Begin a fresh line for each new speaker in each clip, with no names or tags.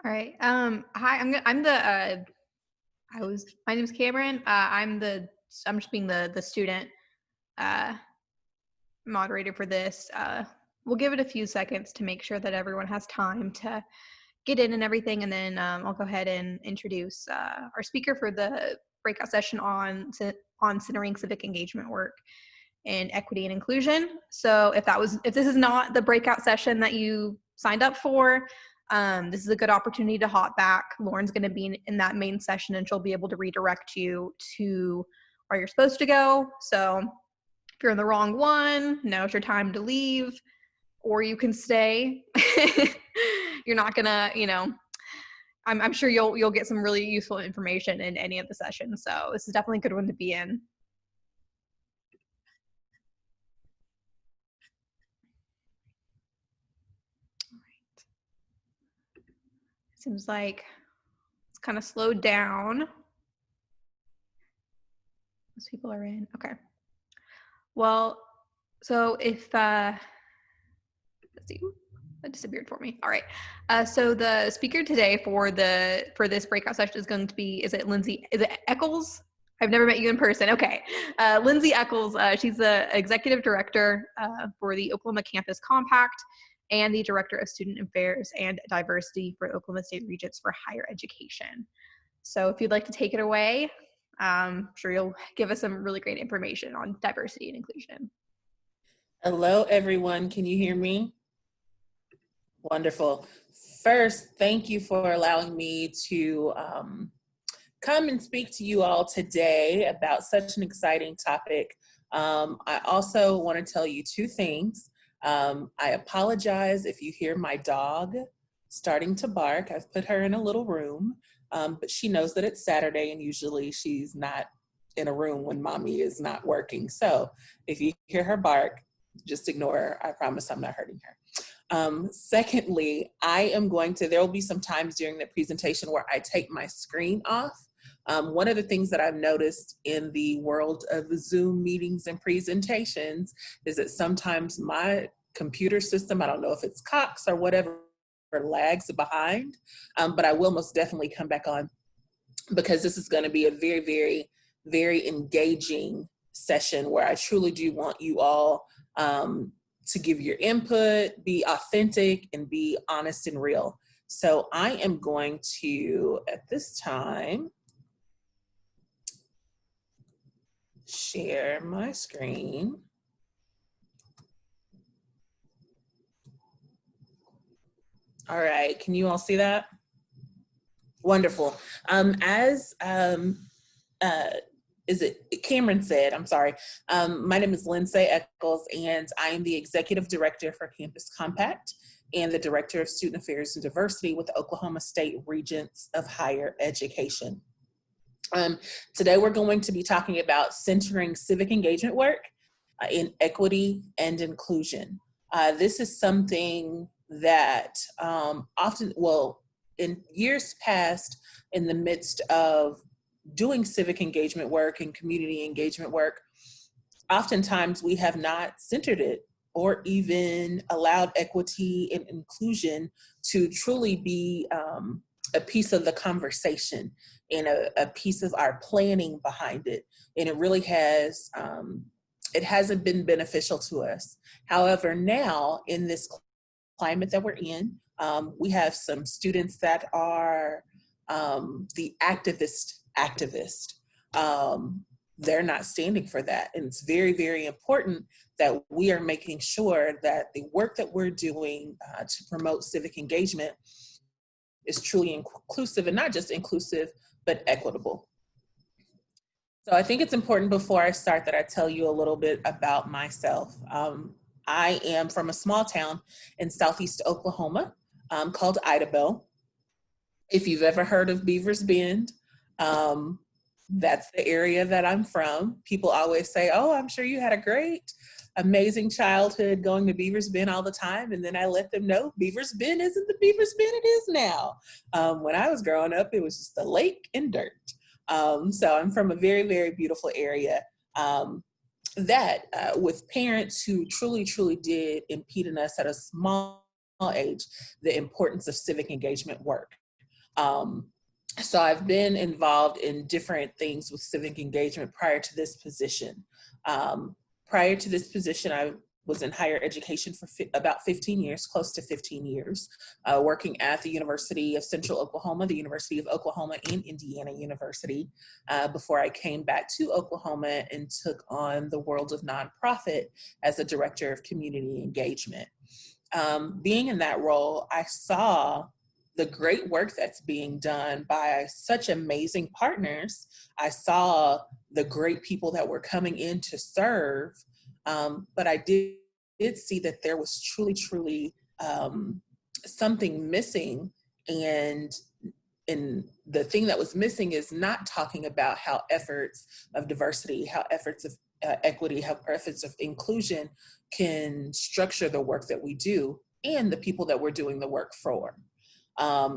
All right. Hi, I'm the my name's Cameron. I'm just being the student uh moderator for this. We'll give it a few seconds to make sure that everyone has time to get in and everything, and then I'll go ahead and introduce our speaker for the breakout session on centering civic engagement work in equity and inclusion. So if this is not the breakout session that you signed up for, this is a good opportunity to hop back. Lauren's going to be in that main session, and she'll be able to redirect you to where you're supposed to go. So if you're in the wrong one, now's your time to leave, or you can stay. You're not gonna, I'm sure you'll get some really useful information in any of the sessions. So this is definitely a good one to be in. Seems like it's kind of slowed down. Most people are in. Okay. Well, so if let's see, that disappeared for me. All right. So the speaker today for this breakout session is going to be, is it Eccles? I've never met you in person. Okay. Lindsay Eccles, she's the executive director for the Oklahoma Campus Compact and the director of student affairs and diversity for Oklahoma State Regents for Higher Education. So if you'd like to take it away, I'm sure you'll give us some really great information on diversity and inclusion.
Hello, everyone. Can you hear me? Wonderful. First, thank you for allowing me to come and speak to you all today about such an exciting topic. I also want to tell you two things. I apologize if you hear my dog starting to bark. I've put her in a little room, but she knows that it's Saturday and usually she's not in a room when mommy is not working. So if you hear her bark, just ignore her. I promise I'm not hurting her. Secondly, there will be some times during the presentation where I take my screen off. One of the things that I've noticed in the world of Zoom meetings and presentations is that sometimes my computer system, I don't know if it's Cox or whatever, lags behind, but I will most definitely come back on because this is going to be a very, very, very engaging session where I truly do want you all to give your input, be authentic, and be honest and real. So I am going to, at this time, share my screen. All right, can you all see that? Wonderful. Cameron said, I'm sorry. My name is Lindsay Eccles, and I am the Executive Director for Campus Compact and the Director of Student Affairs and Diversity with the Oklahoma State Regents of Higher Education. Today we're going to be talking about centering civic engagement work in equity and inclusion. This is something that in years past, in the midst of doing civic engagement work and community engagement work, oftentimes we have not centered it or even allowed equity and inclusion to truly be a piece of the conversation and a piece of our planning behind it. And it really it hasn't been beneficial to us. However, now in this climate that we're in, we have some students that are the activist. They're not standing for that. And it's very, very important that we are making sure that the work that we're doing to promote civic engagement is truly inclusive, and not just inclusive, but equitable. So I think it's important before I start that I tell you a little bit about myself. I am from a small town in Southeast Oklahoma called Equitable. If you've ever heard of Beavers Bend, that's the area that I'm from. People always say, oh, I'm sure you had a great, amazing childhood going to Beavers Bend all the time. And then I let them know Beavers Bend isn't the Beavers Bend it is now. When I was growing up, it was just a lake and dirt. So I'm from a very, very beautiful area with parents who truly, truly did impede in us at a small age the importance of civic engagement work. So I've been involved in different things with civic engagement prior to this position. Prior to this position, I was in higher education for about 15 years, close to 15 years, working at the University of Central Oklahoma, the University of Oklahoma, and Indiana University, before I came back to Oklahoma and took on the world of nonprofit as a director of community engagement. Being in that role, I saw the great work that's being done by such amazing partners. I saw the great people that were coming in to serve, but I did see that there was truly something missing. And the thing that was missing is not talking about how efforts of diversity, how efforts of equity, how efforts of inclusion can structure the work that we do and the people that we're doing the work for.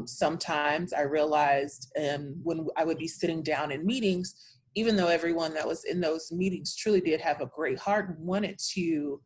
Sometimes I realized when I would be sitting down in meetings, even though everyone that was in those meetings truly did have a great heart and wanted to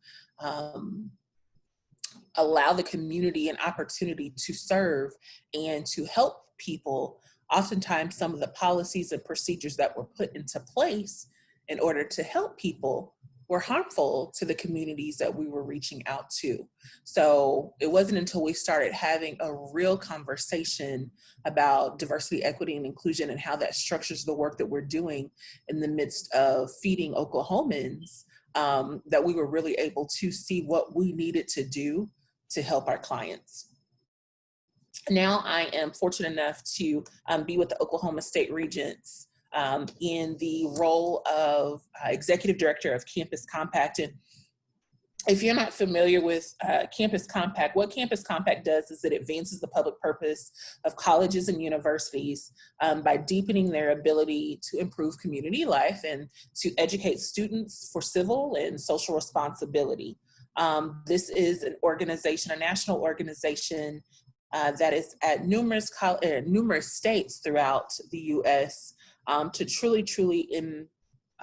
allow the community an opportunity to serve and to help people, oftentimes some of the policies and procedures that were put into place in order to help people were harmful to the communities that we were reaching out to. So it wasn't until we started having a real conversation about diversity, equity, and inclusion and how that structures the work that we're doing in the midst of feeding Oklahomans, that we were really able to see what we needed to do to help our clients. Now I am fortunate enough to be with the Oklahoma State Regents in the role of Executive Director of Campus Compact. And if you're not familiar with Campus Compact, what Campus Compact does is it advances the public purpose of colleges and universities by deepening their ability to improve community life and to educate students for civil and social responsibility. This is an organization, a national organization that is at numerous states throughout the U.S. To truly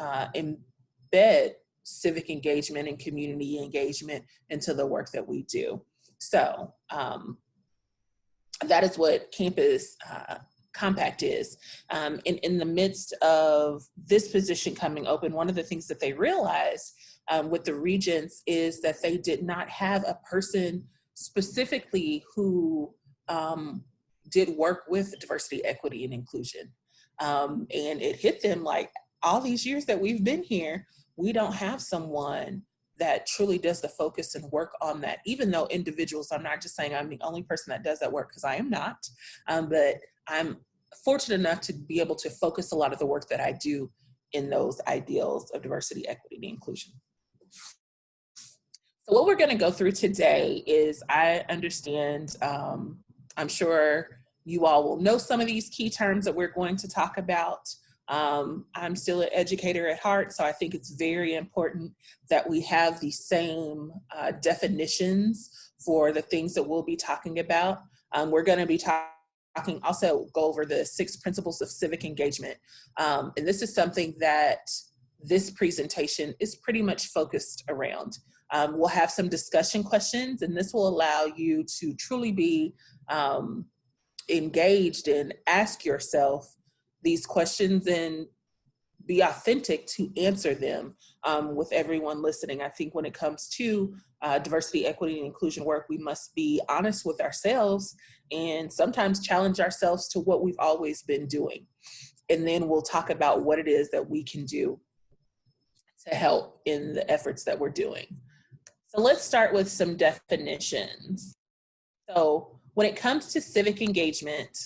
embed civic engagement and community engagement into the work that we do. So that is what Campus Compact is. In the midst of this position coming open, one of the things that they realized with the Regents is that they did not have a person specifically who did work with diversity, equity, and inclusion. And it hit them like, all these years that we've been here, we don't have someone that truly does the focus and work on that. Even though individuals, I'm not just saying I'm the only person that does that work, because I am not, but I'm fortunate enough to be able to focus a lot of the work that I do in those ideals of diversity, equity, and inclusion. So what we're going to go through today is, I understand, I'm sure you all will know some of these key terms that we're going to talk about. I'm still an educator at heart, so I think it's very important that we have the same definitions for the things that we'll be talking about. We're going to be talking, also go over the 6 principles of civic engagement. And this is something that this presentation is pretty much focused around. We'll have some discussion questions, and this will allow you to truly be engaged and ask yourself these questions and be authentic to answer them with everyone listening. I think when it comes to diversity, equity, and inclusion work, we must be honest with ourselves and sometimes challenge ourselves to what we've always been doing. And then we'll talk about what it is that we can do to help in the efforts that we're doing. So let's start with some definitions. So when it comes to civic engagement,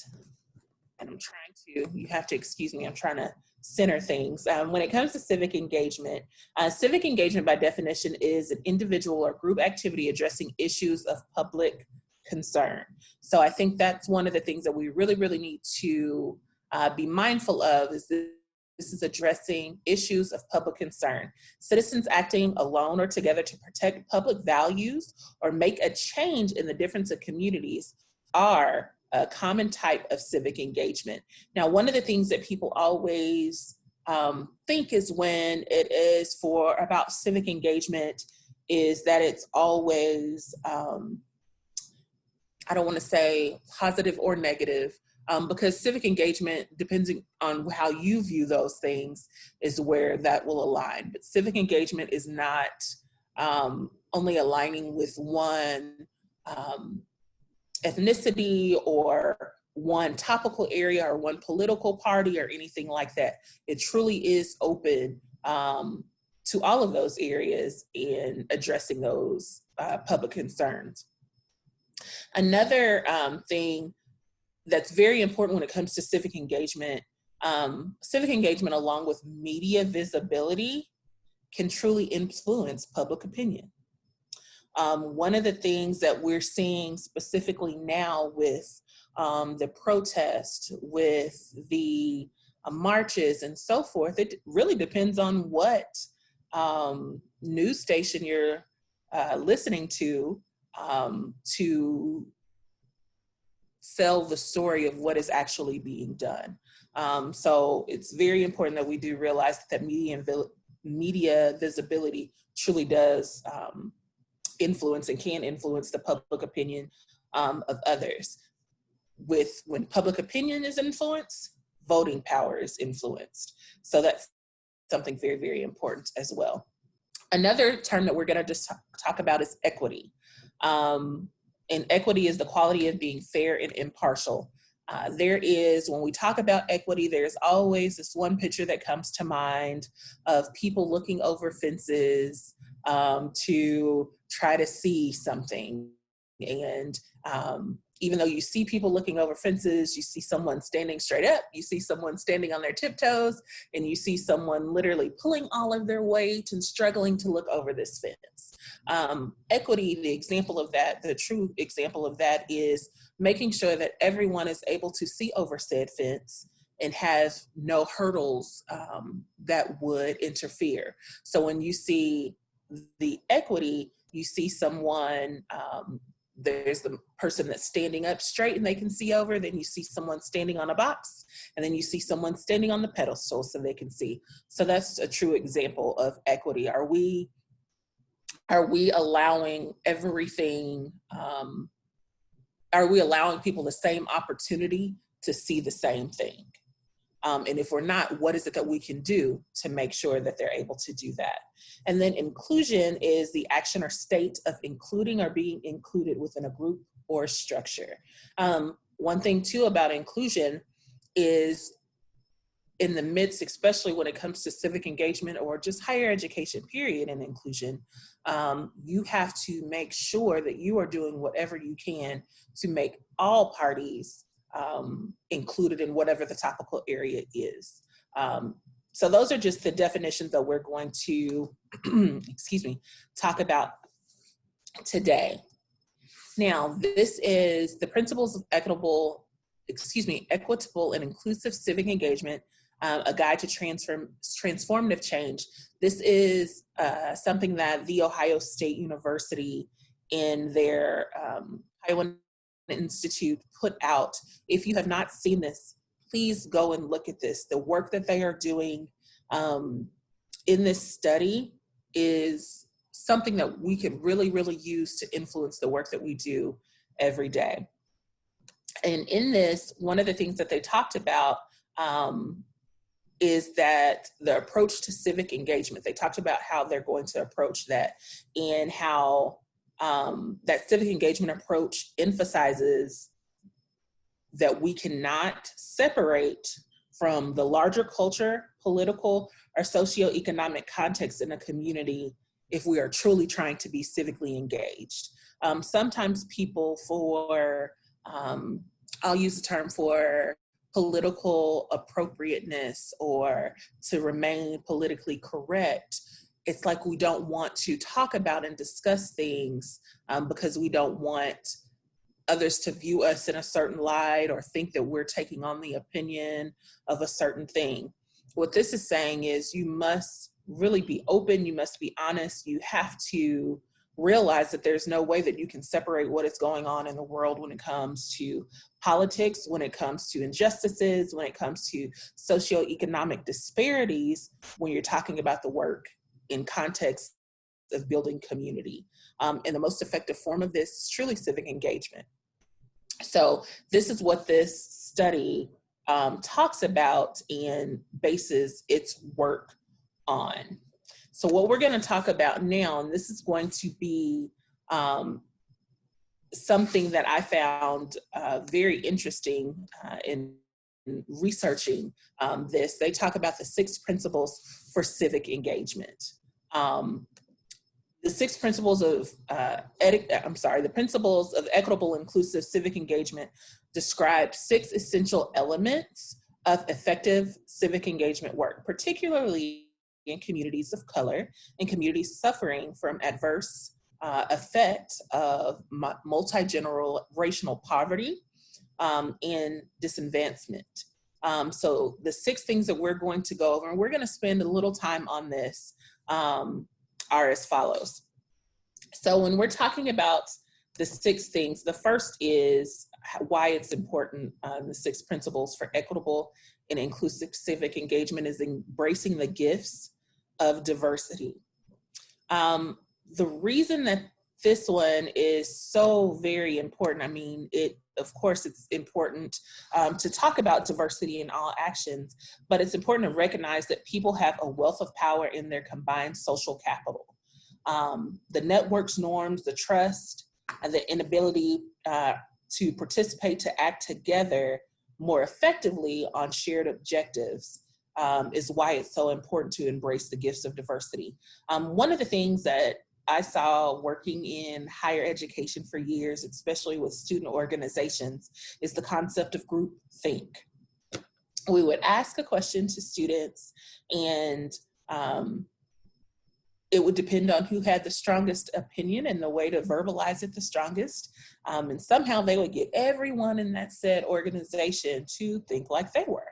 and you have to excuse me, I'm trying to center things. When it comes to civic engagement by definition is an individual or group activity addressing issues of public concern. So I think that's one of the things that we really need to be mindful of, is this is addressing issues of public concern. Citizens acting alone or together to protect public values or make a change in the difference of communities are a common type of civic engagement. Now, one of the things that people always think is when it is about civic engagement is that it's always, I don't want to say positive or negative, because civic engagement, depending on how you view those things, is where that will align. But civic engagement is not only aligning with one ethnicity or one topical area or one political party or anything like that. It truly is open to all of those areas in addressing those public concerns. Another thing that's very important when it comes to civic engagement along with media visibility can truly influence public opinion. One of the things that we're seeing specifically now with the protest, with the marches and so forth, it really depends on what news station you're listening to sell the story of what is actually being done. So it's very important that we do realize that media visibility truly does influence and can influence the public opinion of others. When public opinion is influenced, voting power is influenced. So that's something very, very important as well. Another term that we're going to just talk about is equity. And equity is the quality of being fair and impartial. When we talk about equity, there's always this one picture that comes to mind of people looking over fences to try to see something. And even though you see people looking over fences, you see someone standing straight up, you see someone standing on their tiptoes, and you see someone literally pulling all of their weight and struggling to look over this fence. Equity, the true example of that is making sure that everyone is able to see over said fence and have no hurdles that would interfere. So when you see the equity, you see someone, there's the person that's standing up straight and they can see over, then you see someone standing on a box, and then you see someone standing on the pedestal so they can see. So that's a true example of equity. Are we allowing everything, are we allowing people the same opportunity to see the same thing? And if we're not, what is it that we can do to make sure that they're able to do that? And then inclusion is the action or state of including or being included within a group or structure. One thing too about inclusion is in the midst, especially when it comes to civic engagement or just higher education period and inclusion, you have to make sure that you are doing whatever you can to make all parties included in whatever the topical area is. So those are just the definitions that we're going to, talk about today. Now, this is the principles of equitable and inclusive civic engagement, a guide to transformative change. This is something that The Ohio State University in their Iowa Institute put out. If you have not seen this, please go and look at this. The work that they are doing in this study is something that we could really, really use to influence the work that we do every day. And in this, one of the things that they talked about is that the approach to civic engagement, they talked about how they're going to approach that and how that civic engagement approach emphasizes that we cannot separate from the larger culture, political, or socioeconomic context in a community if we are truly trying to be civically engaged. Sometimes people I'll use the term for political appropriateness or to remain politically correct, it's like we don't want to talk about and discuss things because we don't want others to view us in a certain light or think that we're taking on the opinion of a certain thing. What this is saying is you must really be open, you must be honest, you have to realize that there's no way that you can separate what is going on in the world when it comes to politics, when it comes to injustices, when it comes to socioeconomic disparities, when you're talking about the work in context of building community. And the most effective form of this is truly civic engagement. So this is what this study talks about and bases its work on. So what we're going to talk about now, and this is going to be something that I found very interesting in researching this. They talk about the 6 principles for civic engagement. The 6 principles of the principles of equitable, inclusive civic engagement describe 6 essential elements of effective civic engagement work, particularly in communities of color and communities suffering from adverse effects of multi-generational poverty and disadvancement. So the 6 things that we're going to go over, and we're going to spend a little time on this, are as follows. So when we're talking about the 6 things, the first is why it's important. The 6 principles for equitable and inclusive civic engagement is embracing the gifts of diversity. The reason that this one is so very important, I mean, of course, it's important to talk about diversity in all actions, but it's important to recognize that people have a wealth of power in their combined social capital. The networks, norms, the trust, and the inability to participate, to act together more effectively on shared objectives is why it's so important to embrace the gifts of diversity. One of the things that I saw working in higher education for years, especially with student organizations, is the concept of group think. We would ask a question to students, and it would depend on who had the strongest opinion and the way to verbalize it the strongest. And somehow they would get everyone in that said organization to think like they were.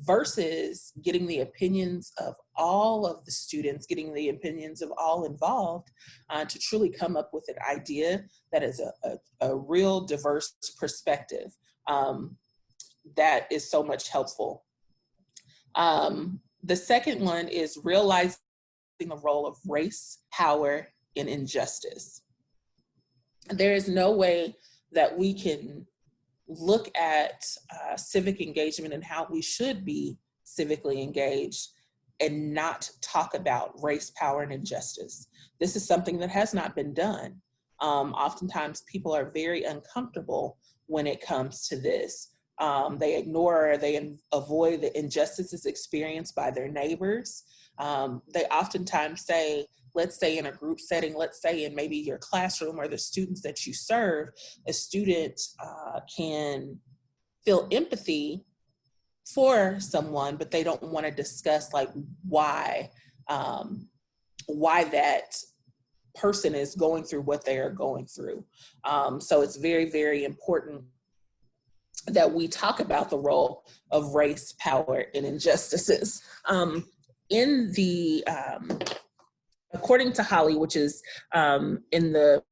Versus getting the opinions of all of the students, getting the opinions of all involved to truly come up with an idea that is a real diverse perspective. That is so much helpful. The second one is realizing the role of race, power, and injustice. There is no way that we can look at civic engagement and how we should be civically engaged and not talk about race, power, and injustice. This is something that has not been done. Oftentimes people are very uncomfortable when it comes to this. They ignore or they avoid the injustices experienced by their neighbors. They oftentimes say, let's say in a group setting, let's say in maybe your classroom or the students that you serve, a student can feel empathy for someone, but they don't want to discuss like why that person is going through what they are going through. So it's very, very important that we talk about the role of race, power, and injustices. In the according to Holly, which is in the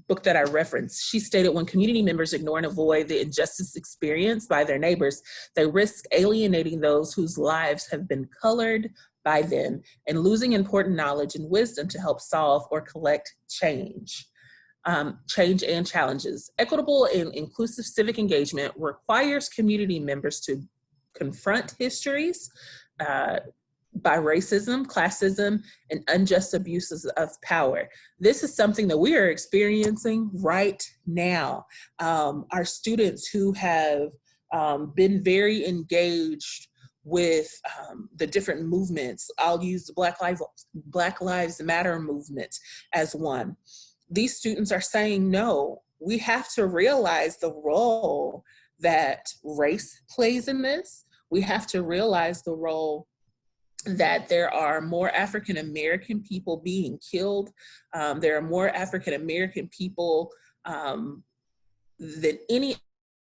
book that I referenced, she stated when community members ignore and avoid the injustice experienced by their neighbors, they risk alienating those whose lives have been colored by them and losing important knowledge and wisdom to help solve or collect change and challenges. Equitable and inclusive civic engagement requires community members to confront histories, by racism, classism, and unjust abuses of power. This is something that we are experiencing right now. Our students who have been very engaged with the different movements, I'll use the Black Lives Matter movement as one. These students are saying, no, we have to realize the role that race plays in this. We have to realize the role that there are more African-American people being killed. There are more African-American people than any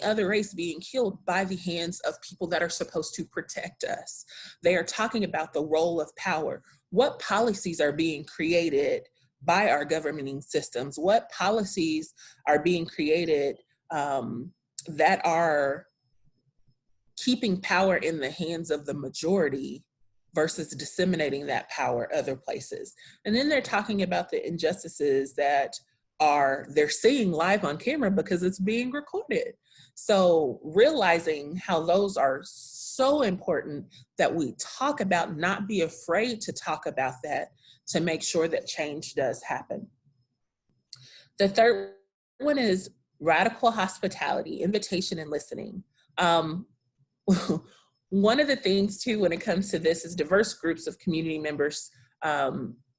other race being killed by the hands of people that are supposed to protect us. They are talking about the role of power. What policies are being created by our governing systems? What policies are being created that are keeping power in the hands of the majority versus disseminating that power other places? And then they're talking about the injustices that they're seeing live on camera because it's being recorded. So realizing how those are so important that we talk about, not be afraid to talk about that, to make sure that change does happen. The third one is radical hospitality, invitation and listening. One of the things too, when it comes to this, is diverse groups of community members,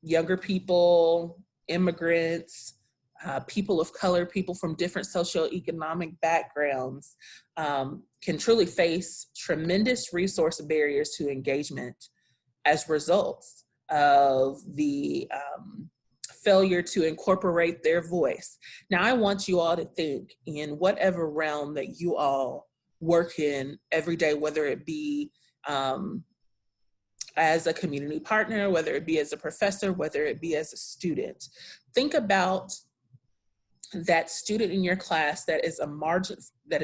younger people, immigrants, people of color, people from different socioeconomic backgrounds, can truly face tremendous resource barriers to engagement as results of the failure to incorporate their voice. Now, I want you all to think in whatever realm that you all work in every day, whether it be as a community partner, whether it be as a professor, whether it be as a student. Think about that student in your class that is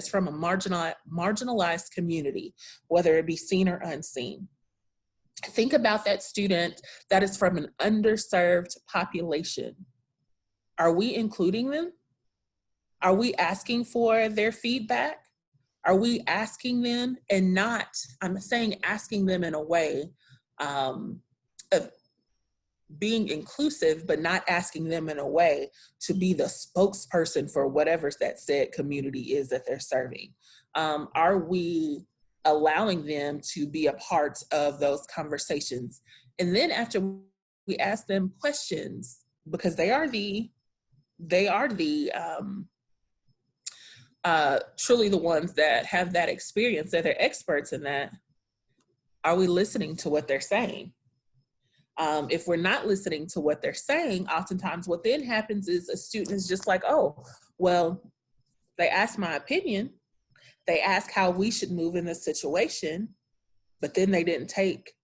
from a marginalized community, whether it be seen or unseen. Think about that student that is from an underserved population. Are we including them? Are we asking for their feedback? Are we asking them, and not, I'm saying asking them in a way of being inclusive, but not asking them in a way to be the spokesperson for whatever that said community is that they're serving? Are we allowing them to be a part of those conversations? And then after we ask them questions, because they are truly the ones that have that experience, that they're experts in that, are we listening to what they're saying? If we're not listening to what they're saying, oftentimes what then happens is a student is just like, oh, well, they asked my opinion. They asked how we should move in this situation, but then they didn't take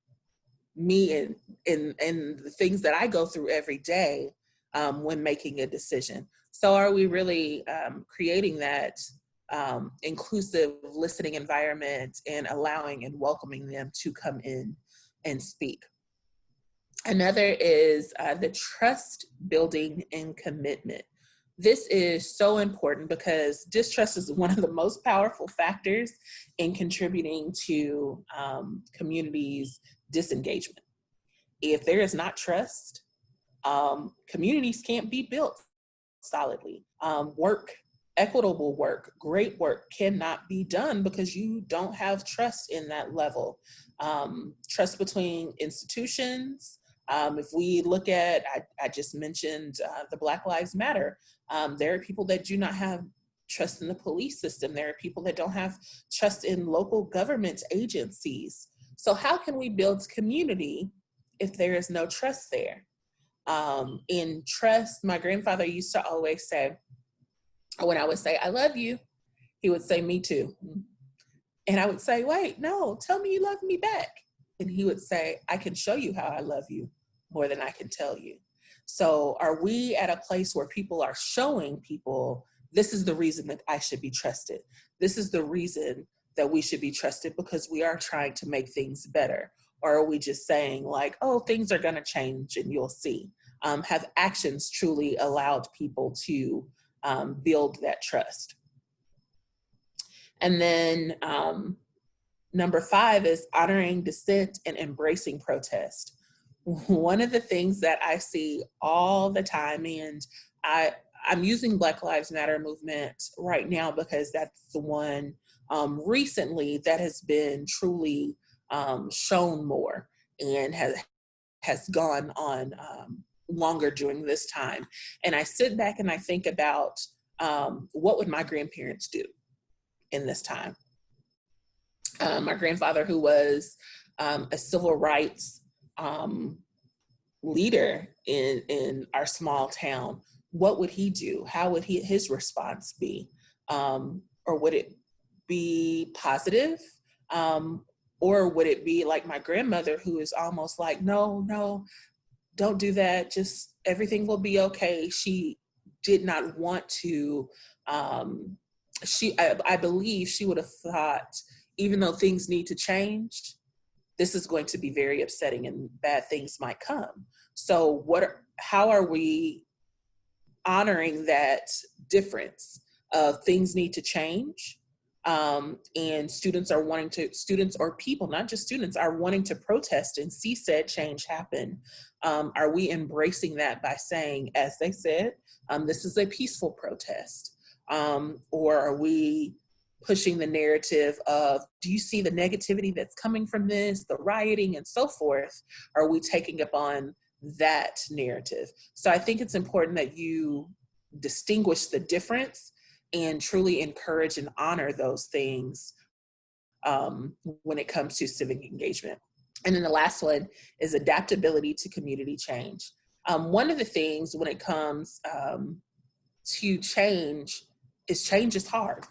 me and the things that I go through every day when making a decision. So are we really creating that inclusive listening environment and allowing and welcoming them to come in and speak? Another is the trust building and commitment. This is so important because distrust is one of the most powerful factors in contributing to communities' disengagement. If there is not trust, communities can't be built solidly. Equitable work, great work cannot be done because you don't have trust in that level. Trust between institutions. If we look at, I just mentioned the Black Lives Matter. There are people that do not have trust in the police system. There are people that don't have trust in local government agencies. So how can we build community if there is no trust there? In trust, my grandfather used to always say, when I would say, I love you, he would say, me too. And I would say, wait, no, tell me you love me back. And he would say, I can show you how I love you more than I can tell you. So are we at a place where people are showing people, this is the reason that I should be trusted. This is the reason that we should be trusted because we are trying to make things better? Or are we just saying like, oh, things are gonna change and you'll see? Have actions truly allowed people to build that trust? And then number 5 is honoring dissent and embracing protest. One of the things that I see all the time, and I'm using Black Lives Matter movement right now because that's the one recently that has been truly shown more and has gone on longer during this time. And I sit back and I think about what would my grandparents do in this time? My grandfather, who was a civil rights leader in our small town, what would he do? How would his response be? Or would it be positive? Or would it be like my grandmother, who is almost like, no, don't do that. Just everything will be okay. She did not want to, I believe she would have thought, even though things need to change, this is going to be very upsetting and bad things might come. So how are we honoring that difference of things need to change. And students or people, not just students, are wanting to protest and see said change happen. Are we embracing that by saying, as they said, this is a peaceful protest? Or are we pushing the narrative of, do you see the negativity that's coming from this, the rioting and so forth? Are we taking up on that narrative? So I think it's important that you distinguish the difference and truly encourage and honor those things when it comes to civic engagement. And then the last one is adaptability to community change. One of the things when it comes to change is hard.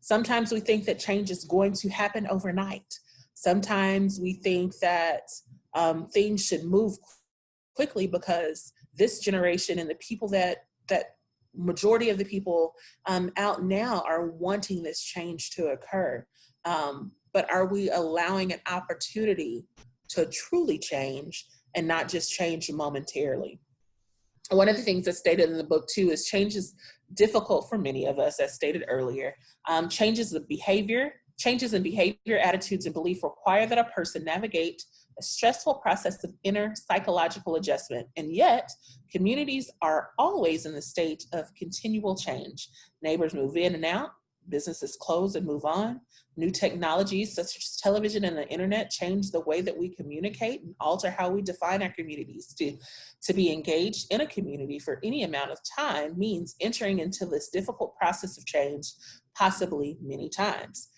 Sometimes we think that change is going to happen overnight. Sometimes we think that things should move quickly because this generation and the people that majority of the people out now are wanting this change to occur. But are we allowing an opportunity to truly change and not just change momentarily? One of the things that's stated in the book too is change is difficult for many of us, as stated earlier. Changes in behavior, attitudes, and belief require that a person navigate a stressful process of inner psychological adjustment. And yet, communities are always in the state of continual change. Neighbors move in and out, businesses close and move on. New technologies such as television and the internet change the way that we communicate and alter how we define our communities. To be engaged in a community for any amount of time means entering into this difficult process of change, possibly many times.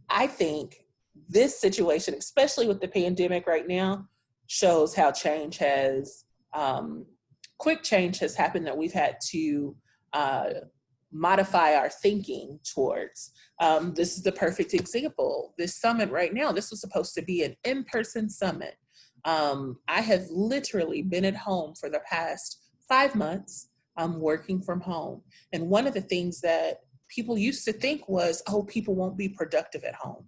I think this situation, especially with the pandemic right now, shows how change has, quick change has happened that we've had to modify our thinking towards. This is the perfect example. This summit right now, this was supposed to be an in-person summit. I have literally been at home for the past 5 months. I'm working from home. And one of the things that people used to think was, oh, people won't be productive at home.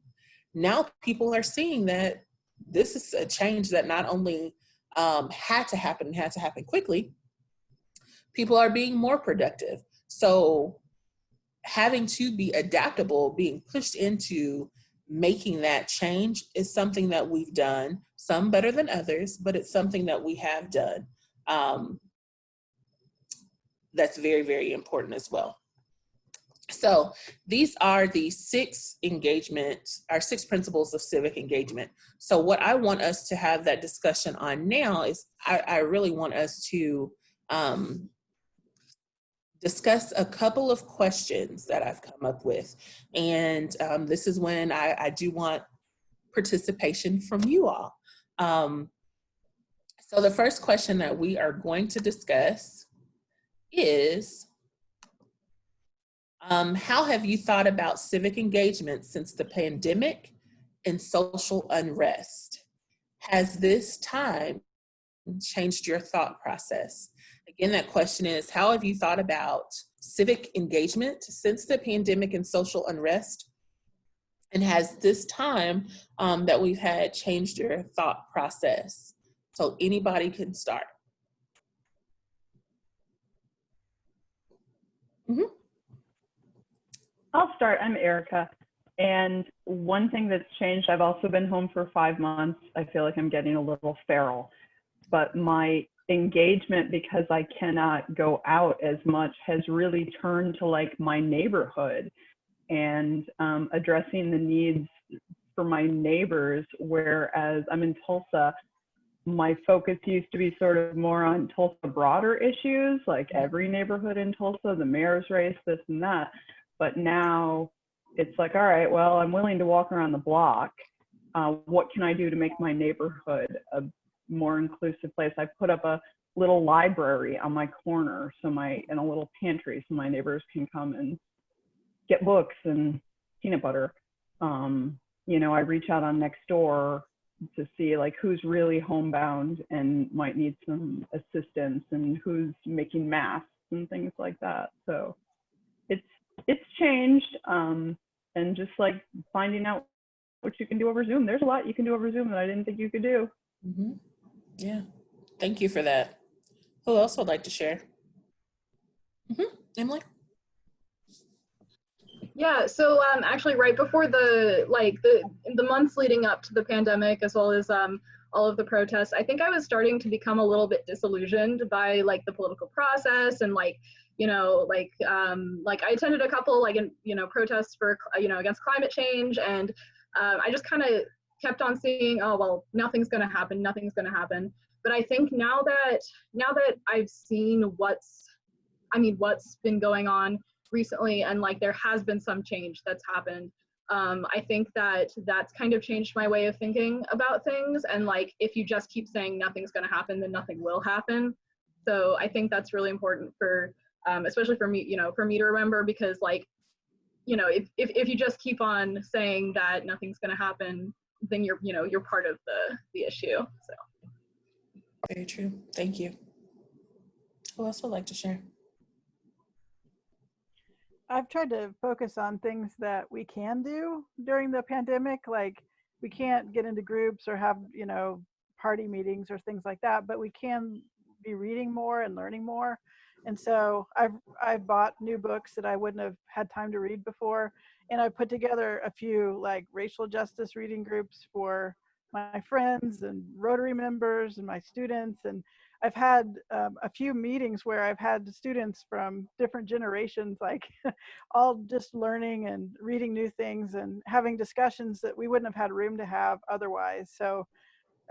Now people are seeing that this is a change that not only had to happen quickly, people are being more productive. So having to be adaptable, being pushed into making that change is something that we've done, some better than others, but it's something that we have done. That's very, very important as well. So these are the 6 principles of civic engagement. So what I want us to have that discussion on now is I really want us to discuss a couple of questions that I've come up with. And this is when I do want participation from you all. So the first question that we are going to discuss is, how have you thought about civic engagement since the pandemic and social unrest? Has this time changed your thought process? Again, that question is, how have you thought about civic engagement since the pandemic and social unrest? And has this time that we've had changed your thought process? So anybody can start. Mm-hmm.
I'll start. I'm Erica. And one thing that's changed, I've also been home for 5 months. I feel like I'm getting a little feral, but my engagement, because I cannot go out as much, has really turned to like my neighborhood and addressing the needs for my neighbors. Whereas I'm in Tulsa, my focus used to be sort of more on Tulsa broader issues, like every neighborhood in Tulsa, the mayor's race, this and that. But now it's like, all right, well, I'm willing to walk around the block. What can I do to make my neighborhood a more inclusive place? I put up a little library on my corner, and a little pantry, so my neighbors can come and get books and peanut butter. I reach out on Nextdoor to see like who's really homebound and might need some assistance, and who's making masks and things like that. So it's changed, and just like finding out what you can do over Zoom. There's a lot you can do over Zoom that I didn't think you could do.
Mm-hmm. Yeah, thank you for that. Who else would like to share? Emily?
Yeah, so actually right before the months leading up to the pandemic, as well as all of the protests, I think I was starting to become a little bit disillusioned by like the political process and like I attended a couple protests for against climate change, and I just kind of kept on seeing, oh well, nothing's gonna happen. But I think now that I've seen what's been going on recently, and like there has been some change that's happened, I think that's kind of changed my way of thinking about things. And like if you just keep saying nothing's going to happen, then nothing will happen. So I think that's really important for especially for me, for me to remember, because like if you just keep on saying that nothing's going to happen, then you're part of the issue. So
Very true. Thank you. Who else would like to share?
I've tried to focus on things that we can do during the pandemic. Like we can't get into groups or have, party meetings or things like that, but we can be reading more and learning more. And so I've bought new books that I wouldn't have had time to read before. And I put together a few like racial justice reading groups for my friends and Rotary members and my students. And I've had a few meetings where I've had students from different generations, like all just learning and reading new things and having discussions that we wouldn't have had room to have otherwise. So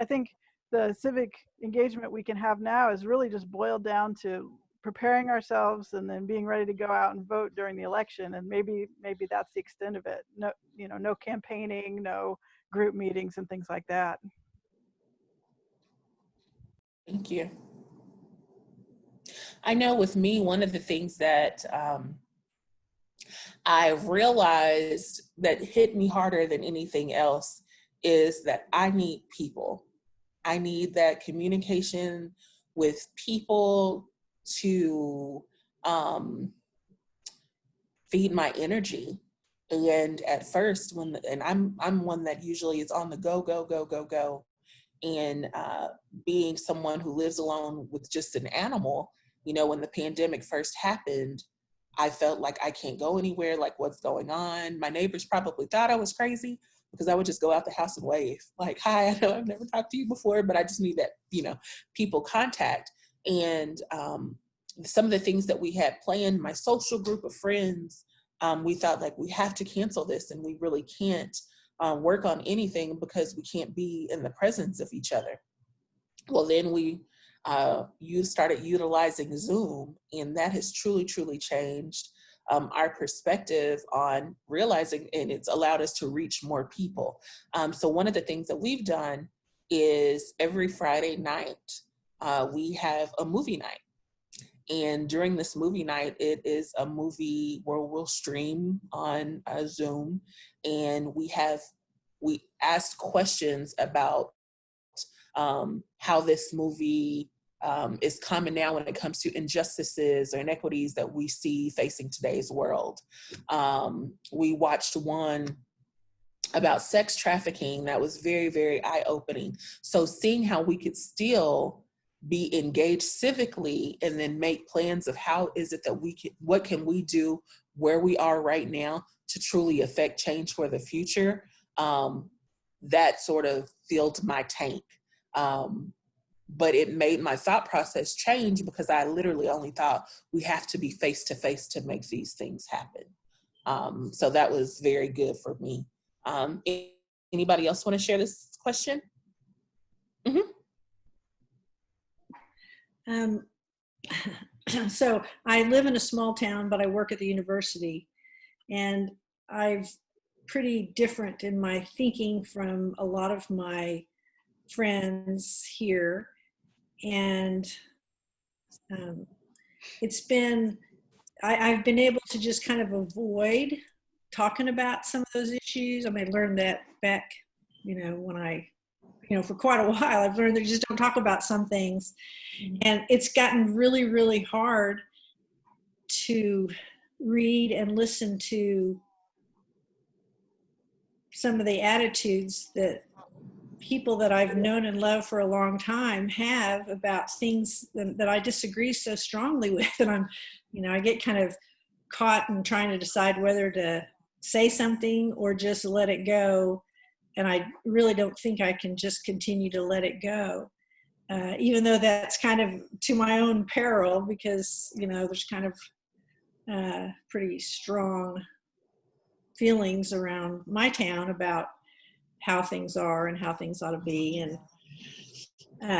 I think the civic engagement we can have now is really just boiled down to preparing ourselves and then being ready to go out and vote during the election. And maybe that's the extent of it. No, no campaigning, no group meetings and things like that.
Thank you. I know with me, one of the things that I realized that hit me harder than anything else is that I need people. I need that communication with people to feed my energy. And at first, I'm one that usually is on the go. And being someone who lives alone with just an animal, when the pandemic first happened, I felt like I can't go anywhere, like what's going on? My neighbors probably thought I was crazy because I would just go out the house and wave like, hi, I know I've never talked to you before, but I just need that, people contact. And some of the things that we had planned, my social group of friends, we thought like we have to cancel this and we really can't work on anything because we can't be in the presence of each other. Well, then you started utilizing Zoom, and that has truly changed our perspective on realizing, and it's allowed us to reach more people. So one of the things that we've done is every Friday night, we have a movie night. And during this movie night, it is a movie where we'll stream on Zoom, and we asked questions about how this movie is common now when it comes to injustices or inequities that we see facing today's world. We watched one about sex trafficking that was very, very eye-opening. So seeing how we could still be engaged civically and then make plans of how is it that what can we do where we are right now to truly affect change for the future, that sort of filled my tank. But it made my thought process change because I literally only thought we have to be face to face to make these things happen. So that was very good for me. Anybody else want to share this question? Mm-hmm.
So I live in a small town, but I work at the university, and I'm pretty different in my thinking from a lot of my friends here. And I've been able to just kind of avoid talking about some of those issues. I learned that back, when for quite a while, I've learned that you just don't talk about some things. And it's gotten really, really hard to read and listen to some of the attitudes that people that I've known and loved for a long time have about things that I disagree so strongly with. And I get kind of caught in trying to decide whether to say something or just let it go. And I really don't think I can just continue to let it go. Even though that's kind of to my own peril, because, there's kind of pretty strong feelings around my town about how things are and how things ought to be. And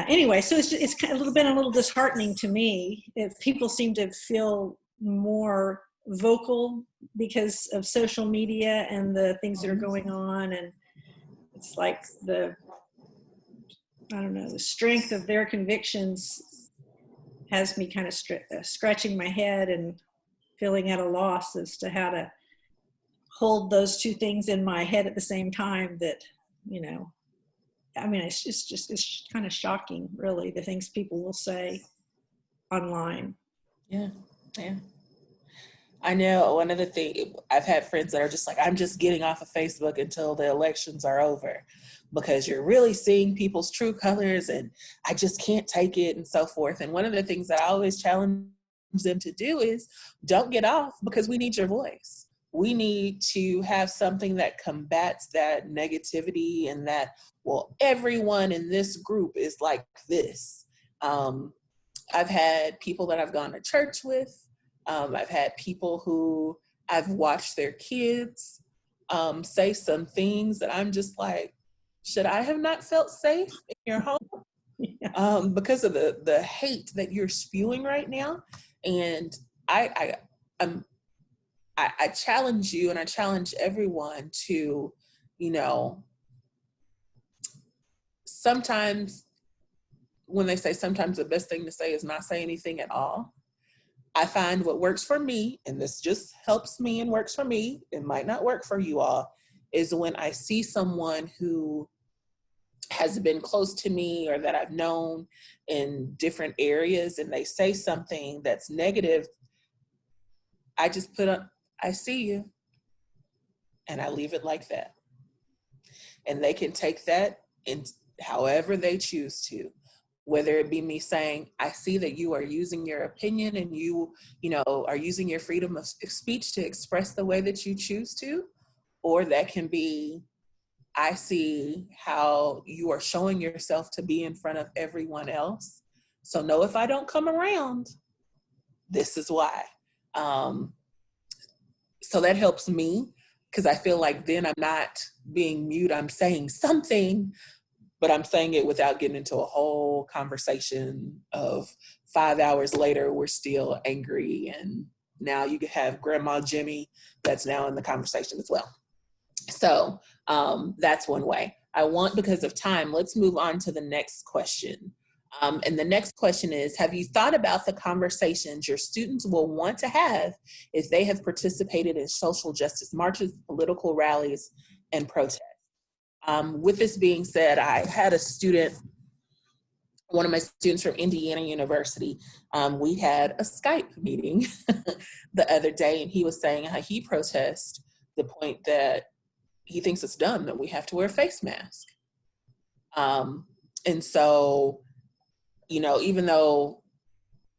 anyway, so it's kind of been a little disheartening to me. If people seem to feel more vocal because of social media and the things that are going on, and it's like the strength of their convictions has me kind of scratching my head and feeling at a loss as to how to hold those two things in my head at the same time. That, it's kind of shocking, really, the things people will say online.
Yeah. I know one of the things, I've had friends that are just like, I'm just getting off of Facebook until the elections are over, because you're really seeing people's true colors and I just can't take it and so forth. And one of the things that I always challenge them to do is don't get off, because we need your voice. We need to have something that combats that negativity and that, well, everyone in this group is like this. I've had people that I've gone to church with. I've had people who I've watched their kids say some things that I'm just like, should I have not felt safe in your home?
Yeah.
Because of the hate that you're spewing right now. And I challenge you, and I challenge everyone to, sometimes when they say sometimes the best thing to say is not say anything at all. I find what works for me, and this just helps me and works for me, it might not work for you all, is when I see someone who has been close to me or that I've known in different areas and they say something that's negative, I just put up, I see you, and I leave it like that. And they can take that in however they choose to. Whether it be me saying, I see that you are using your opinion and you are using your freedom of speech to express the way that you choose to, or that can be, I see how you are showing yourself to be in front of everyone else. So no, if I don't come around, this is why. So that helps me, because I feel like then I'm not being mute, I'm saying something, but I'm saying it without getting into a whole conversation of 5 hours later, we're still angry. And now you could have Grandma Jimmy that's now in the conversation as well. So that's one way. Because of time, let's move on to the next question. And the next question is, have you thought about the conversations your students will want to have if they have participated in social justice marches, political rallies, and protests? With this being said, I had a student, one of my students from Indiana University, we had a Skype meeting the other day, and he was saying how he protests the point that he thinks it's dumb that we have to wear a face mask. And so, even though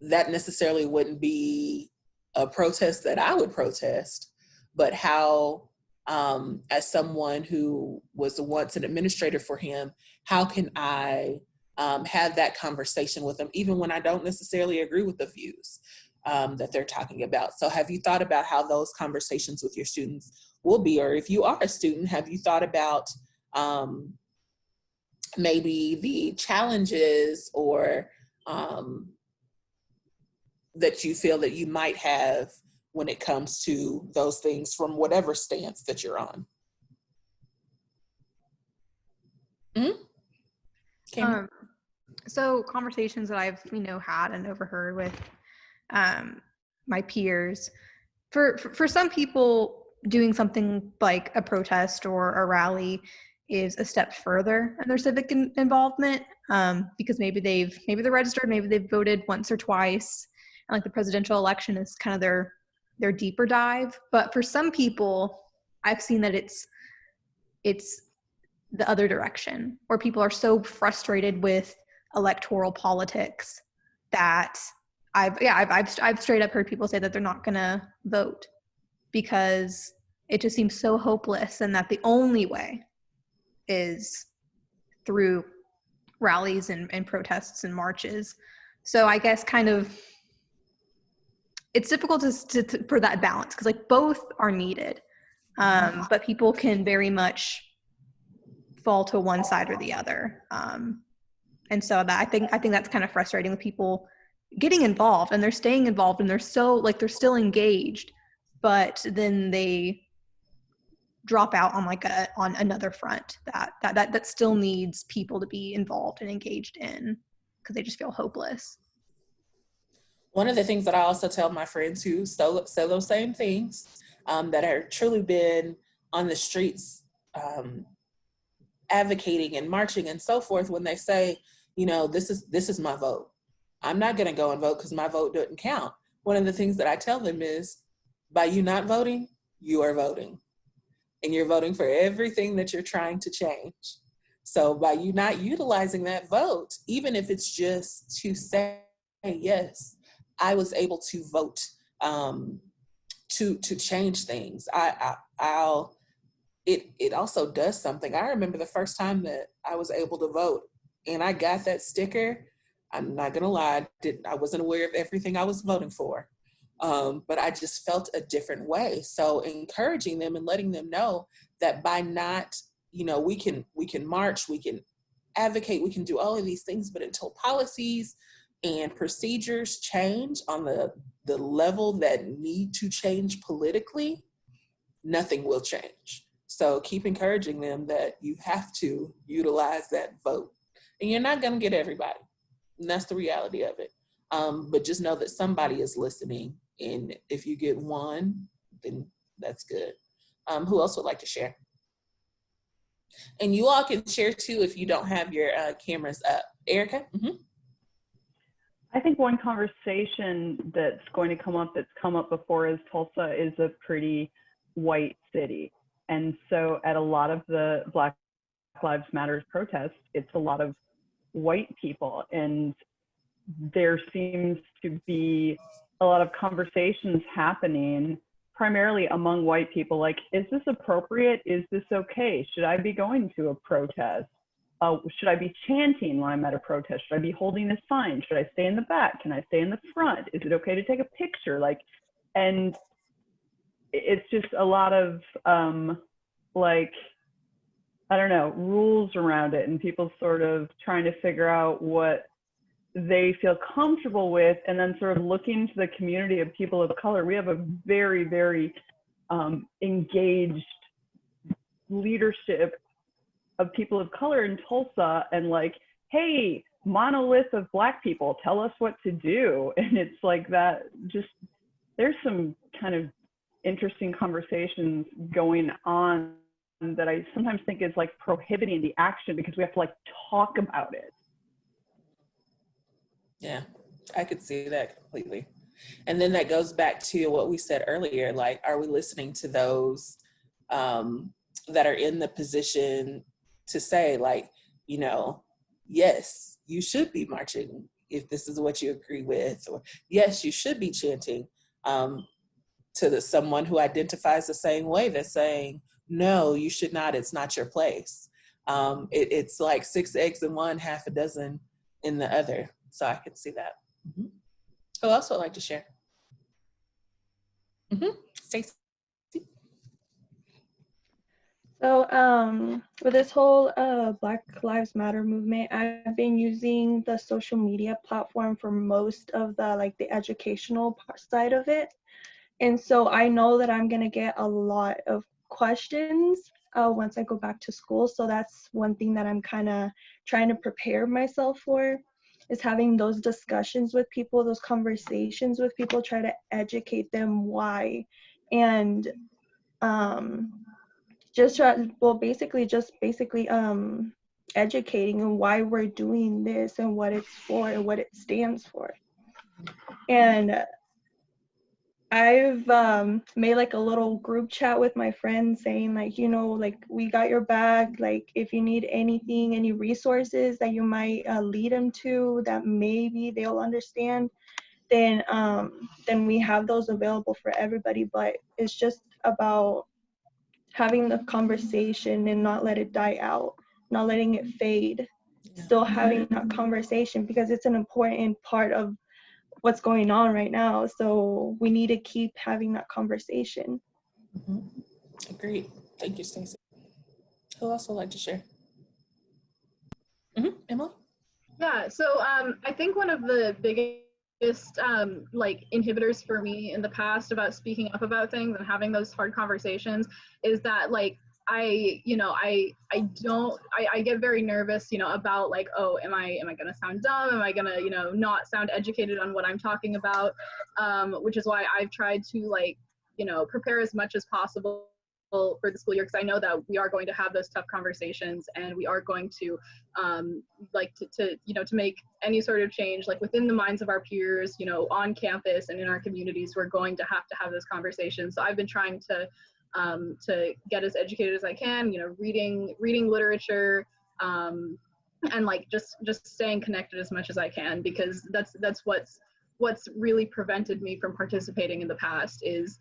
that necessarily wouldn't be a protest that I would protest, but how, as someone who was once an administrator for him, how can I have that conversation with them, even when I don't necessarily agree with the views that they're talking about? So have you thought about how those conversations with your students will be? Or if you are a student, have you thought about maybe the challenges or that you feel that you might have when it comes to those things from whatever stance that you're on?
So conversations that I've had and overheard with my peers, for some people, doing something like a protest or a rally is a step further in their civic involvement, because maybe they're registered, maybe they've voted once or twice, and like the presidential election is kind of their deeper dive. But for some people, I've seen that it's the other direction, or people are so frustrated with electoral politics that I've straight up heard people say that they're not gonna vote because it just seems so hopeless, and that the only way is through rallies and protests and marches. So I guess kind of it's difficult to for that balance, because like both are needed, but people can very much fall to one side or the other. And so that I think that's kind of frustrating with people getting involved, and they're staying involved, and they're so like they're still engaged, but then they drop out on like on another front that still needs people to be involved and engaged in, because they just feel hopeless.
One of the things that I also tell my friends who say those same things, that have truly been on the streets, advocating and marching and so forth, when they say, you know, this is my vote. I'm not going to go and vote because my vote doesn't count. One of the things that I tell them is, by you not voting, you are voting. And you're voting for everything that you're trying to change. So by you not utilizing that vote, even if it's just to say, yes, I was able to vote to change things. It also does something. I remember the first time that I was able to vote and I got that sticker. I'm not gonna lie, I wasn't aware of everything I was voting for, but I just felt a different way. So encouraging them and letting them know that by not, you know, we can march, we can advocate, we can do all of these things, but until policies and procedures change on the level that need to change politically, nothing will change. So keep encouraging them that you have to utilize that vote. And you're not gonna get everybody. And that's the reality of it. But just know that somebody is listening. And if you get one, then that's good. Who else would like to share? And you all can share too if you don't have your cameras up. Erica? Mm-hmm.
I think one conversation that's going to come up, that's come up before, is Tulsa is a pretty white city. And so at a lot of the Black Lives Matter protests, it's a lot of white people. And there seems to be a lot of conversations happening primarily among white people, like, is this appropriate? Is this okay? Should I be going to a protest? Should I be chanting when I'm at a protest? Should I be holding a sign? Should I stay in the back? Can I stay in the front? Is it okay to take a picture? Like, and it's just a lot of like, I don't know, rules around it, and people sort of trying to figure out what they feel comfortable with, and then sort of looking to the community of people of color. We have a very, very engaged leadership of people of color in Tulsa, and like, hey, monolith of Black people, tell us what to do. And it's like that, just, there's some kind of interesting conversations going on that I sometimes think is like prohibiting the action, because we have to like talk about it.
Yeah, I could see that completely. And then that goes back to what we said earlier, like, are we listening to those that are in the position to say, like, you know, yes, you should be marching if this is what you agree with, or yes, you should be chanting, to someone who identifies the same way, that's saying, no, you should not, it's not your place. It's like 6 eggs in one, half a dozen in the other. So I could see that. Mm-hmm. Who else would like to share? Mm-hmm. Stacey.
So with this whole Black Lives Matter movement, I've been using the social media platform for most of the educational side of it. And so I know that I'm gonna get a lot of questions once I go back to school. So that's one thing that I'm kind of trying to prepare myself for, is having those discussions with people, those conversations with people, try to educate them why. And basically educating on why we're doing this and what it's for and what it stands for. And I've made like a little group chat with my friends saying like, you know, like we got your back. Like if you need anything, any resources that you might lead them to that maybe they'll understand, then we have those available for everybody. But it's just about having the conversation and not let it die out, not letting it fade. Still having that conversation because it's an important part of what's going on right now. So we need to keep having that conversation.
Mm-hmm. Agreed. Thank you, Stacey. Who else would like to share? Emily?
Yeah, so I think one of the biggest like inhibitors for me in the past about speaking up about things and having those hard conversations is that like I get very nervous, you know, about like, oh, am I gonna sound dumb? Am I gonna, you know, not sound educated on what I'm talking about? Which is why I've tried to like, you know, prepare as much as possible for the school year, because I know that we are going to have those tough conversations and we are going to like to you know, to make any sort of change like within the minds of our peers, you know, on campus and in our communities. We're going to have those conversations. So I've been trying to get as educated as I can, you know, reading literature, and like just staying connected as much as I can, because that's what's really prevented me from participating in the past is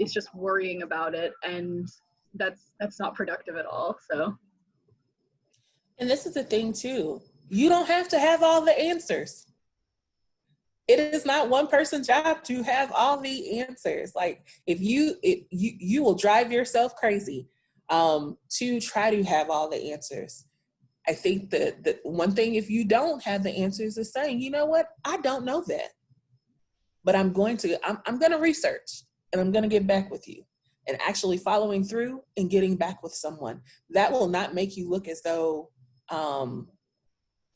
just worrying about it, and that's not productive at all. So,
And this is the thing too, you don't have to have all the answers. It is not one person's job to have all the answers. Like if you will drive yourself crazy to try to have all the answers. I think that the one thing, if you don't have the answers, is saying, you know what, I don't know that, but I'm going to research and I'm going to get back with you, and actually following through and getting back with someone. That will not make you look as though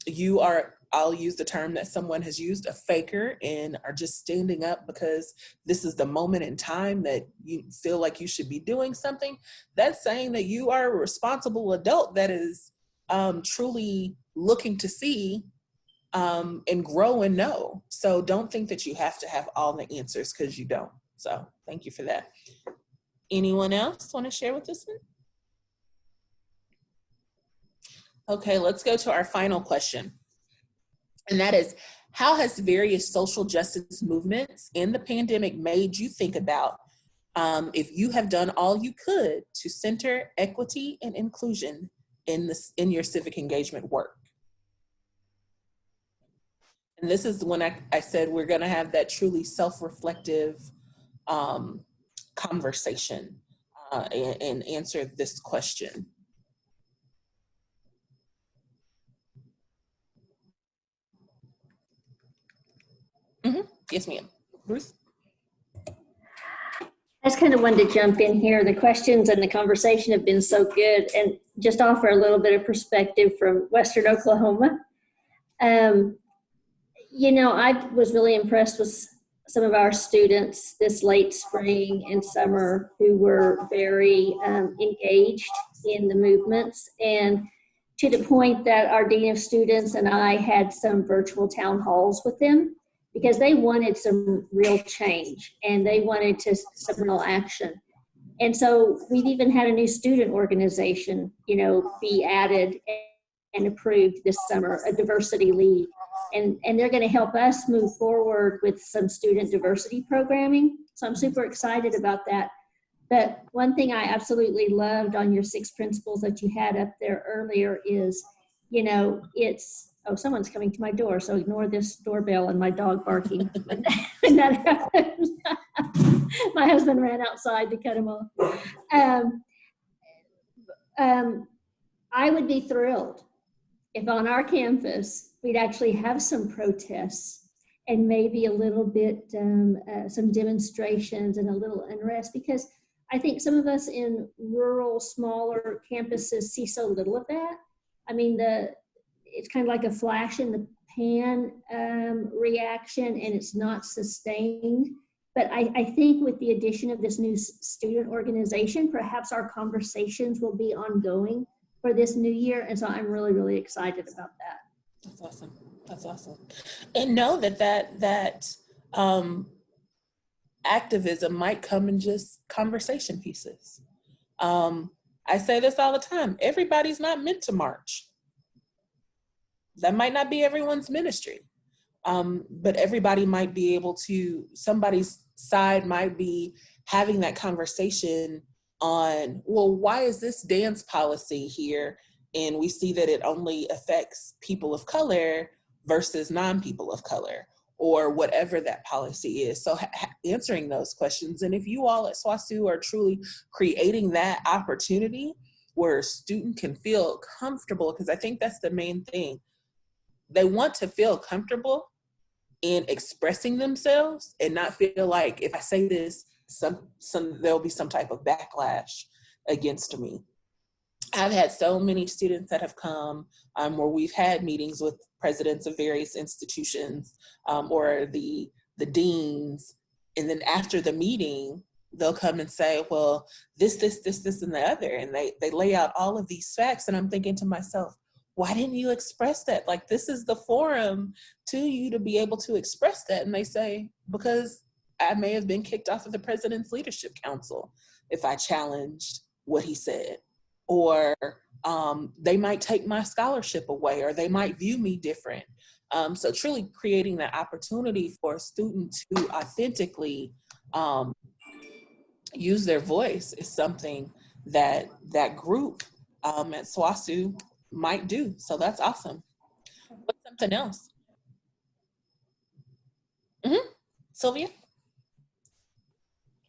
you are, I'll use the term that someone has used, a faker, and are just standing up because this is the moment in time that you feel like you should be doing something. That's saying that you are a responsible adult that is truly looking to see and grow and know. So don't think that you have to have all the answers, because you don't. So thank you for that. Anyone else want to share with us? Okay, let's go to our final question. And that is, how has various social justice movements in the pandemic made you think about if you have done all you could to center equity and inclusion in your civic engagement work? And this is when I said we're going to have that truly self-reflective conversation and answer this question. Yes, ma'am. Ruth?
I just kind of wanted to jump in here. The questions and the conversation have been so good, and just offer a little bit of perspective from Western Oklahoma. You know, I was really impressed with some of our students this late spring and summer who were very engaged in the movements, and to the point that our Dean of Students and I had some virtual town halls with them, because they wanted some real change and they wanted some real action. And so we've even had a new student organization, you know, be added and approved this summer, a diversity league. And they're going to help us move forward with some student diversity programming. So I'm super excited about that. But one thing I absolutely loved on your 6 principles that you had up there earlier is, you know, it's, oh, someone's coming to my door, so ignore this doorbell and my dog barking. When that happens, my husband ran outside to cut him off. I would be thrilled if on our campus we'd actually have some protests and maybe a little bit, some demonstrations and a little unrest, because I think some of us in rural, smaller campuses see so little of that. I mean, it's kind of like a flash in the pan reaction, and it's not sustained. But I think with the addition of this new student organization, perhaps our conversations will be ongoing for this new year. And so I'm really, really excited about that.
That's awesome. That's awesome. And know that activism might come in just conversation pieces. I say this all the time, everybody's not meant to march. That might not be everyone's ministry, but everybody might be able to, somebody's side might be having that conversation on, well, why is this dance policy here? And we see that it only affects people of color versus non-people of color, or whatever that policy is. So answering those questions. And if you all at SWOSU are truly creating that opportunity where a student can feel comfortable, because I think that's the main thing. They want to feel comfortable in expressing themselves and not feel like if I say this, there'll be some type of backlash against me. I've had so many students that have come where we've had meetings with presidents of various institutions or the deans. And then after the meeting, they'll come and say, well, this, and the other. And they lay out all of these facts. And I'm thinking to myself, why didn't you express that? Like, this is the forum to you to be able to express that. And they say, because I may have been kicked off of the President's Leadership Council if I challenged what he said. Or they might take my scholarship away, or they might view me different. So truly creating that opportunity for a student to authentically use their voice is something that that group at SWOSU might do. So that's awesome. What's something else? Sylvia?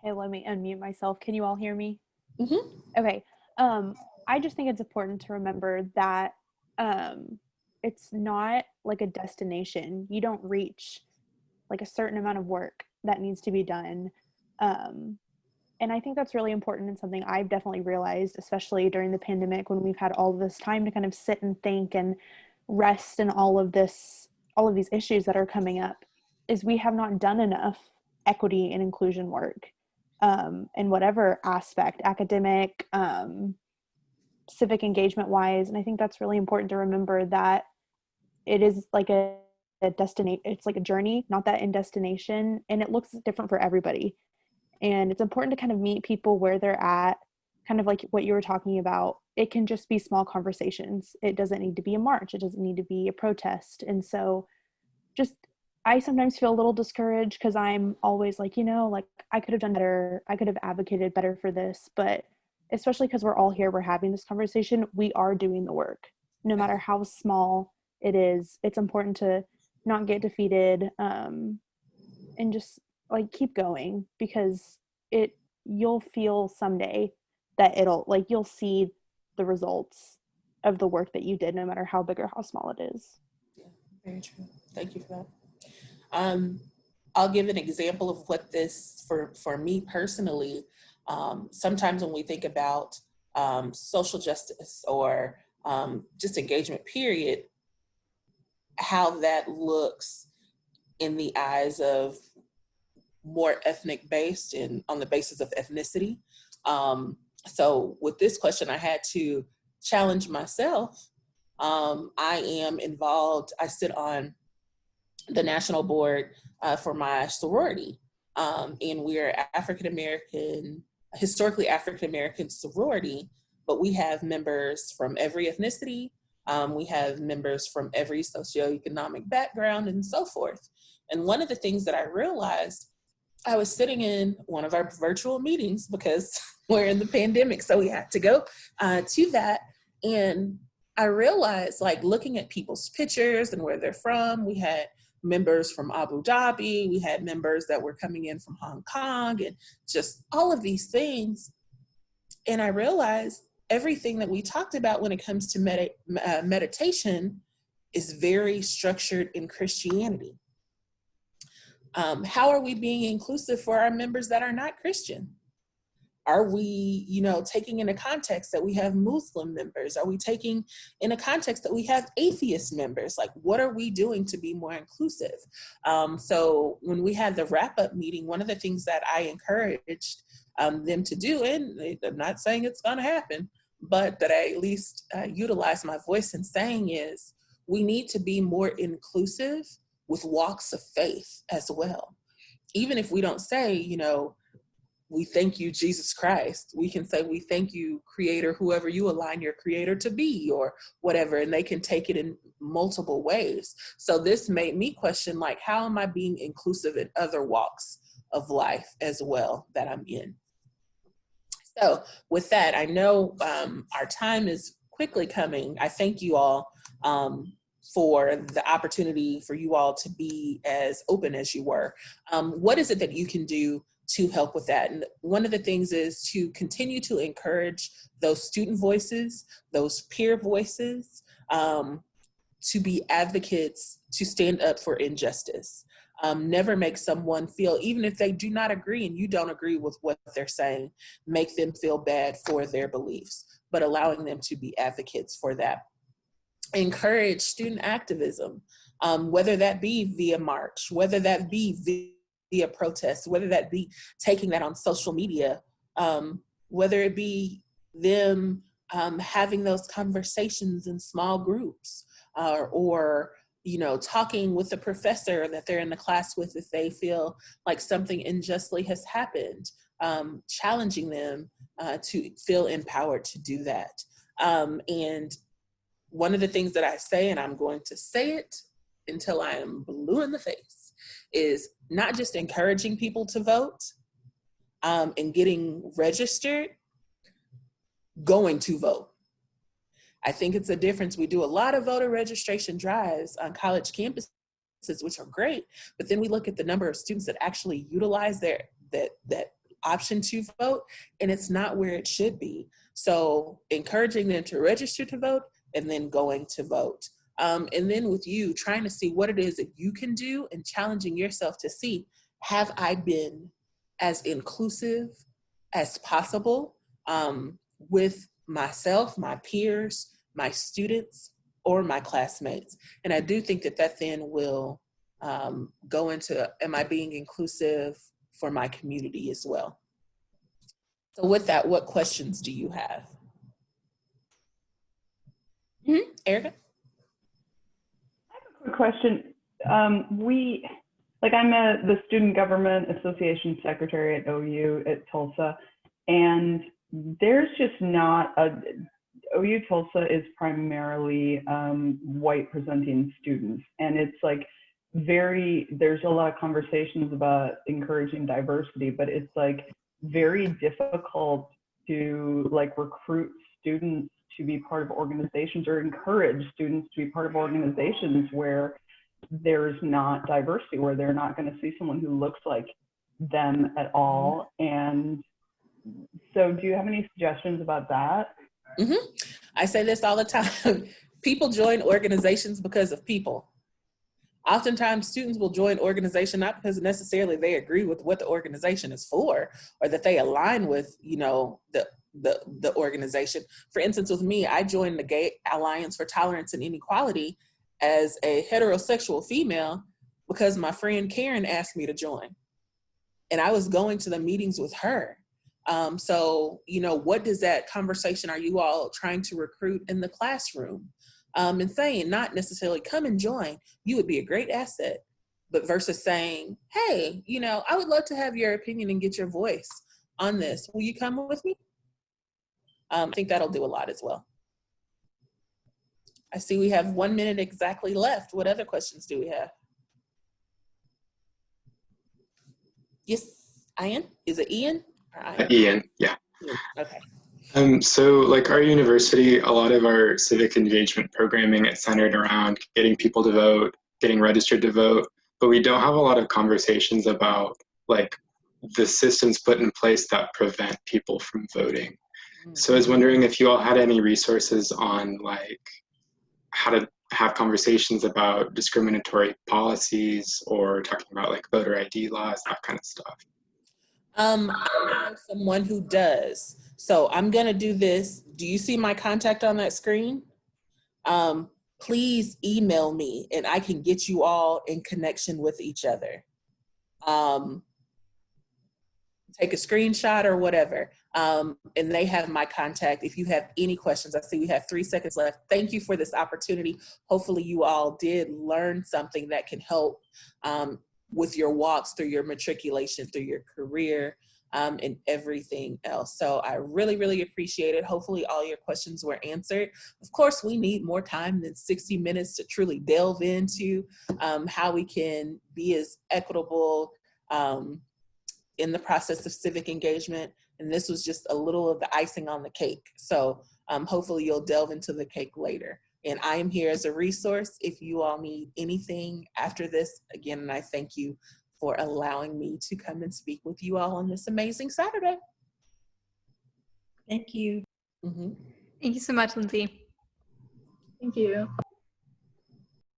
Okay, let me unmute myself. Can you all hear me?
Okay.
I just think it's important to remember that it's not like a destination. You don't reach like a certain amount of work that needs to be done. And I think that's really important and something I've definitely realized, especially during the pandemic when we've had all this time to kind of sit and think and rest in all of these issues that are coming up, is we have not done enough equity and inclusion work in whatever aspect, academic, civic engagement wise. And I think that's really important to remember, that it is like a destination. It's like a journey, not that end destination. And it looks different for everybody. And it's important to kind of meet people where they're at, kind of like what you were talking about. It can just be small conversations. It doesn't need to be a march. It doesn't need to be a protest. And so I sometimes feel a little discouraged because I'm always like, like I could have done better. I could have advocated better for this, but especially because we're all here, we're having this conversation, we are doing the work. No matter how small it is, it's important to not get defeated and just like keep going, because you'll feel someday that you'll see the results of the work that you did, no matter how big or how small it is.
Yeah, very true. Thank you for that. I'll give an example of what this, for me personally, sometimes when we think about social justice or just engagement period, how that looks in the eyes of more ethnic based and on the basis of ethnicity. So with this question, I had to challenge myself. I am involved, I sit on the national board for my sorority. And we're historically African-American sorority, but we have members from every ethnicity. We have members from every socioeconomic background and so forth. And one of the things that I realized, I was sitting in one of our virtual meetings because we're in the pandemic, so we had to go to that. And I realized, like, looking at people's pictures and where they're from, we had members from Abu Dhabi, we had members that were coming in from Hong Kong, and just all of these things. And I realized everything that we talked about when it comes to meditation is very structured in Christianity. How are we being inclusive for our members that are not Christian? Are we, taking into context that we have Muslim members? Are we taking in a context that we have atheist members? Like, what are we doing to be more inclusive? So when we had the wrap-up meeting, one of the things that I encouraged them to do, and I'm not saying it's going to happen, but that I at least utilize my voice in saying is, we need to be more inclusive with walks of faith as well. even if we don't say, you know, we thank you, Jesus Christ, we can say, we thank you, Creator, whoever you align your Creator to be, or whatever, and they can take it in multiple ways. So this made me question, like, how am I being inclusive in other walks of life as well that I'm in? So with that, I know our time is quickly coming. I thank you all for the opportunity for you all to be as open as you were. What is it that you can do to help with that? And one of the things is to continue to encourage those student voices, those peer voices, to be advocates, to stand up for injustice. Never make someone feel, even if they do not agree and you don't agree with what they're saying, make them feel bad for their beliefs, but allowing them to be advocates for that. Encourage student activism, whether that be via march, whether that be via protest, whether that be taking that on social media, whether it be them having those conversations in small groups, or you know, talking with the professor that they're in the class with if they feel like something unjustly has happened, challenging them to feel empowered to do that. And one of the things that I say, and I'm going to say it until I am blue in the face, is not just encouraging people to vote and getting registered, going to vote. I think it's a difference. We do a lot of voter registration drives on college campuses, which are great, but then we look at the number of students that actually utilize that option to vote, and it's not where it should be. So encouraging them to register to vote and then going to vote. And then with you, trying to see what it is that you can do and challenging yourself to see, have I been as inclusive as possible with myself, my peers, my students, or my classmates? And I do think that that then will go into, am I being inclusive for my community as well? So with that, what questions do you have? Erica?
I have a quick question. I'm the Student Government Association Secretary at OU at Tulsa, and there's just not OU Tulsa is primarily white presenting students, and it's like there's a lot of conversations about encouraging diversity, but it's like very difficult to like recruit students to be part of organizations or encourage students to be part of organizations where there's not diversity, where they're not going to see someone who looks like them at all. And so do you have any suggestions about that?
I say this all the time. People join organizations because of people. Oftentimes students will join organization not because necessarily they agree with what the organization is for or that they align with, you know, the organization. For instance, with me, I joined the Gay Alliance for Tolerance and Inequality as a heterosexual female because my friend Karen asked me to join. And I was going to the meetings with her. So, you know, what does that conversation are you all trying to recruit in the classroom? And saying, not necessarily come and join, you would be a great asset, but versus saying, hey, you know, I would love to have your opinion and get your voice on this. Will you come with me? I think that'll do a lot as well. I see we have 1 minute exactly left. What other questions do we have? Yes, Ian? Is it Ian? Or Ian?
Ian, yeah.
Okay.
So like our university, a lot of our civic engagement programming is centered around getting people to vote, getting registered to vote, but we don't have a lot of conversations about like the systems put in place that prevent people from voting. So I was wondering if you all had any resources on like how to have conversations about discriminatory policies or talking about like voter ID laws, that kind of stuff.
I know someone who does. So I'm gonna do this. Do you see my contact on that screen? Please email me and I can get you all in connection with each other. Take a screenshot or whatever. And they have my contact if you have any questions. I see we have 3 seconds left. Thank you for this opportunity. Hopefully you all did learn something that can help with your walks through your matriculation, through your career, and everything else. So I really, really appreciate it. Hopefully all your questions were answered. Of course, we need more time than 60 minutes to truly delve into how we can be as equitable in the process of civic engagement. And this was just a little of the icing on the cake. So hopefully you'll delve into the cake later. And I am here as a resource if you all need anything after this. Again, and I thank you for allowing me to come and speak with you all on this amazing Saturday.
Thank you.
Mm-hmm.
Thank you so much, Lindsay.
Thank you.